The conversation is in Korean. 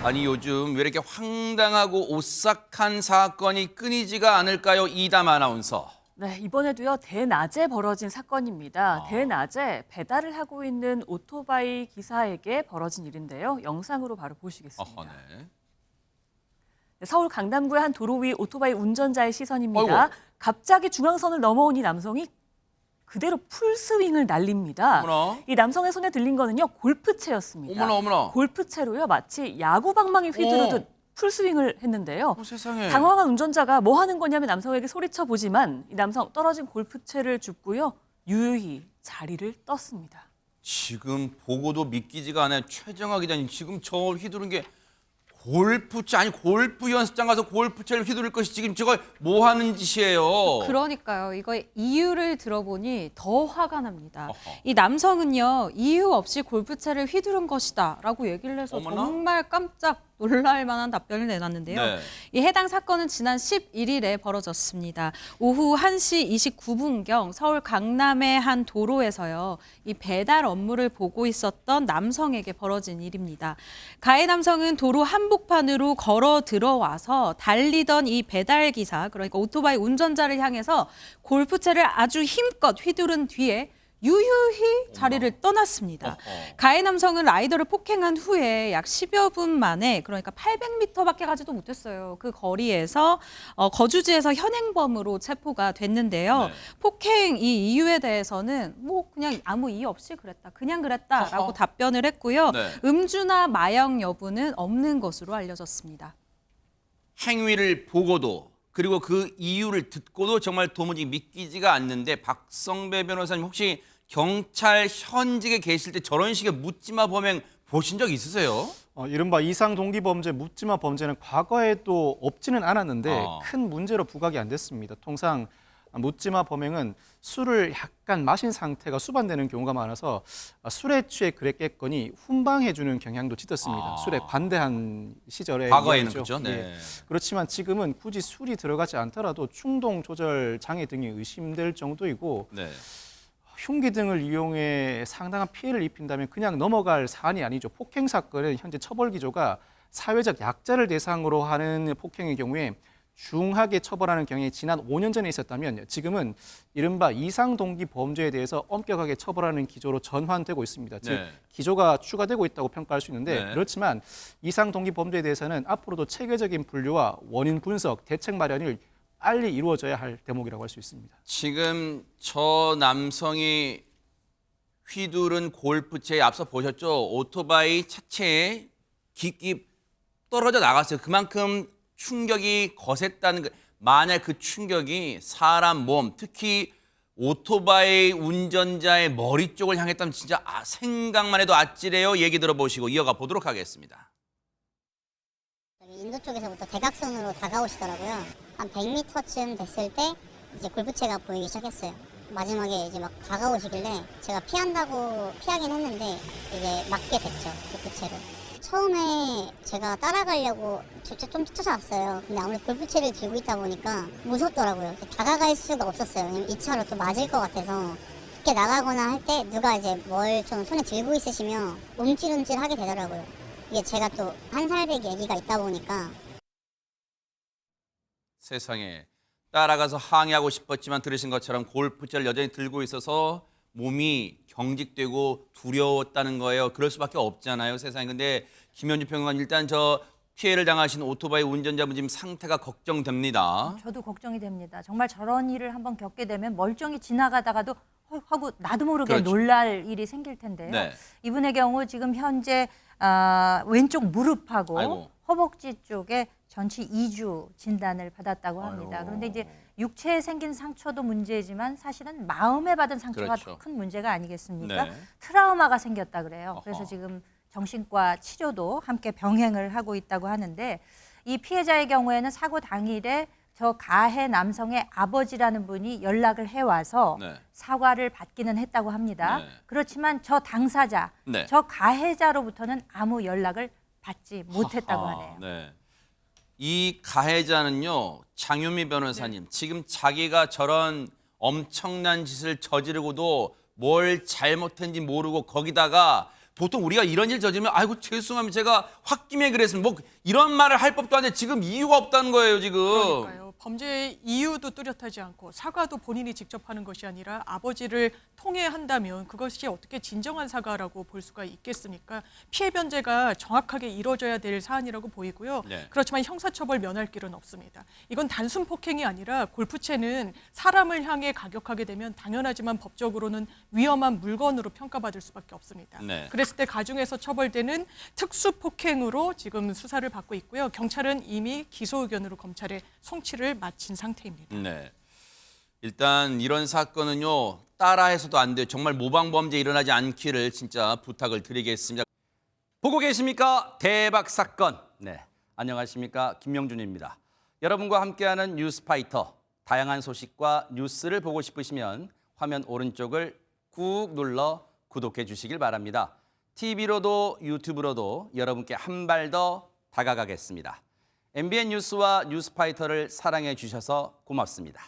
아니 요즘 왜 이렇게 황당하고 오싹한 사건이 끊이지가 않을까요? 이담 아나운서. 네, 이번에도요, 대낮에 벌어진 사건입니다. 대낮에 배달을 하고 있는 오토바이 기사에게 벌어진 일인데요. 영상으로 바로 보시겠습니다. 네. 서울 강남구의 한 도로 위 오토바이 운전자의 시선입니다. 어이구. 갑자기 중앙선을 넘어온 이 남성이 그대로 풀스윙을 날립니다. 어머나. 이 남성의 손에 들린 거는요, 골프채였습니다. 어머나 어머나. 골프채로요, 마치 야구 방망이 휘두르듯 풀스윙을 했는데요. 세상에. 당황한 운전자가 뭐 하는 거냐며 남성에게 소리쳐 보지만 이 남성 떨어진 골프채를 줍고요, 유유히 자리를 떴습니다. 지금 보고도 믿기지가 않아요. 최정아 기자님, 지금 저 휘두른 게 골프채, 아니 골프 연습장 가서 골프채를 휘두를 것이 지금 저걸 뭐 하는 짓이에요? 그러니까요. 이거 이유를 들어보니 더 화가 납니다. 어허. 이 남성은요, 이유 없이 골프채를 휘두른 것이다 라고 얘기를 해서 어머나? 정말 깜짝 놀랄 만한 답변을 내놨는데요. 네. 이 해당 사건은 지난 11일에 벌어졌습니다. 오후 1시 29분경 서울 강남의 한 도로에서요, 이 배달 업무를 보고 있었던 남성에게 벌어진 일입니다. 가해 남성은 도로 한복판으로 걸어 들어와서 달리던 이 배달 기사, 그러니까 오토바이 운전자를 향해서 골프채를 아주 힘껏 휘두른 뒤에 유유히 자리를 떠났습니다. 가해 남성은 라이더를 폭행한 후에 약 10여 분 만에, 그러니까 800m밖에 가지도 못했어요. 그 거리에서 거주지에서 현행범으로 체포가 됐는데요. 네. 폭행 이 이유에 대해서는 뭐 그냥 아무 이유 없이 그랬다, 그냥 그랬다라고 어허. 답변을 했고요. 네. 음주나 마약 여부는 없는 것으로 알려졌습니다. 행위를 보고도 그리고 그 이유를 듣고도 정말 도무지 믿기지가 않는데, 박성배 변호사님, 혹시 경찰 현직에 계실 때 저런 식의 묻지마 범행 보신 적 있으세요? 이른바 이상 동기범죄, 묻지마 범죄는 과거에도 없지는 않았는데 아. 큰 문제로 부각이 안 됐습니다. 통상 묻지마 범행은 술을 약간 마신 상태가 수반되는 경우가 많아서 술에 취해 그랬겠거니 훈방해주는 경향도 짙었습니다. 아. 술에 관대한 시절에 과거에는 이야기죠. 그렇죠. 네. 예. 그렇지만 지금은 굳이 술이 들어가지 않더라도 충동 조절 장애 등이 의심될 정도이고, 네. 흉기 등을 이용해 상당한 피해를 입힌다면 그냥 넘어갈 사안이 아니죠. 폭행 사건은 현재 처벌 기조가 사회적 약자를 대상으로 하는 폭행의 경우에 중하게 처벌하는 경향이 지난 5년 전에 있었다면, 지금은 이른바 이상 동기 범죄에 대해서 엄격하게 처벌하는 기조로 전환되고 있습니다. 즉 네. 기조가 추가되고 있다고 평가할 수 있는데, 네. 그렇지만 이상 동기 범죄에 대해서는 앞으로도 체계적인 분류와 원인 분석, 대책 마련이 빨리 이루어져야 할 대목이라고 할 수 있습니다. 지금 저 남성이 휘두른 골프채에 앞서 보셨죠? 오토바이 차체에 깊이 떨어져 나갔어요. 그만큼 충격이 거셌다는 거. 만약 그 충격이 사람 몸, 특히 오토바이 운전자의 머리 쪽을 향했다면 진짜 생각만 해도 아찔해요. 얘기 들어보시고 이어가 보도록 하겠습니다. 인도 쪽에서부터 대각선으로 다가오시더라고요. 한 100m쯤 됐을 때 이제 골프채가 보이기 시작했어요. 마지막에 이제 막 다가오시길래 제가 피하긴 했는데 이제 맞게 됐죠, 골프채를. 처음에 제가 따라가려고 좀 쫓아왔어요. 근데 아무래도 골프채를 들고 있다 보니까 무섭더라고요. 다가갈 수가 없었어요. 왜냐면 이 차로 또 맞을 것 같아서. 밖에 나가거나 할 때 누가 이제 뭘 좀 손에 들고 있으시면 움찔움찔 하게 되더라고요. 이게 제가 또 한 살배기 아기가 있다 보니까. 세상에, 따라가서 항의하고 싶었지만 들으신 것처럼 골프채를 여전히 들고 있어서 몸이 경직되고 두려웠다는 거예요. 그럴 수밖에 없잖아요, 세상에. 근데 김현주 평론가님, 일단 저 피해를 당하신 오토바이 운전자분 지금 상태가 걱정됩니다. 저도 걱정이 됩니다. 정말 저런 일을 한번 겪게 되면 멀쩡히 지나가다가도 하고 나도 모르게 그렇죠. 놀랄 일이 생길 텐데요. 네. 이분의 경우 지금 현재 왼쪽 무릎하고 아이고. 허벅지 쪽에 전치 2주 진단을 받았다고 합니다. 아이고. 그런데 이제 육체에 생긴 상처도 문제지만 사실은 마음에 받은 상처가 그렇죠. 더 큰 문제가 아니겠습니까? 네. 트라우마가 생겼다 그래요. 어허. 그래서 지금 정신과 치료도 함께 병행을 하고 있다고 하는데, 이 피해자의 경우에는 사고 당일에 저 가해 남성의 아버지라는 분이 연락을 해와서 네. 사과를 받기는 했다고 합니다. 네. 그렇지만 저 당사자, 네. 저 가해자로부터는 아무 연락을 받지 못했다고 하하, 하네요. 네. 이 가해자는요, 장유미 변호사님, 지금 자기가 저런 엄청난 짓을 저지르고도 뭘 잘못했는지 모르고 거기다가 보통 우리가 이런 일 저지르면 아이고 죄송합니다. 제가 홧김에 그랬습니다. 뭐 이런 말을 할 법도 한데 지금 이유가 없다는 거예요, 지금. 그러니까요. 범죄의 이유도 뚜렷하지 않고 사과도 본인이 직접 하는 것이 아니라 아버지를 통해 한다면 그것이 어떻게 진정한 사과라고 볼 수가 있겠습니까? 피해 변제가 정확하게 이루어져야 될 사안이라고 보이고요. 네. 그렇지만 형사처벌 면할 길은 없습니다. 이건 단순 폭행이 아니라 골프채는 사람을 향해 가격하게 되면 당연하지만 법적으로는 위험한 물건으로 평가받을 수밖에 없습니다. 네. 그랬을 때 가중해서 처벌되는 특수 폭행으로 지금 수사를 받고 있고요. 경찰은 이미 기소 의견으로 검찰에 송치를 마친 상태입니다. 네. 일단 이런 사건은요. 따라해서도 안 돼요. 정말 모방 범죄 일어나지 않기를 진짜 부탁을 드리겠습니다. 보고 계십니까? 대박 사건. 네, 안녕하십니까? 김명준입니다. 여러분과 함께하는 뉴스파이터. 다양한 소식과 뉴스를 보고 싶으시면 화면 오른쪽을 꾹 눌러 구독해 주시길 바랍니다. TV로도 유튜브로도 여러분께 한 발 더 다가가겠습니다. MBN 뉴스와 뉴스파이터를 사랑해 주셔서 고맙습니다.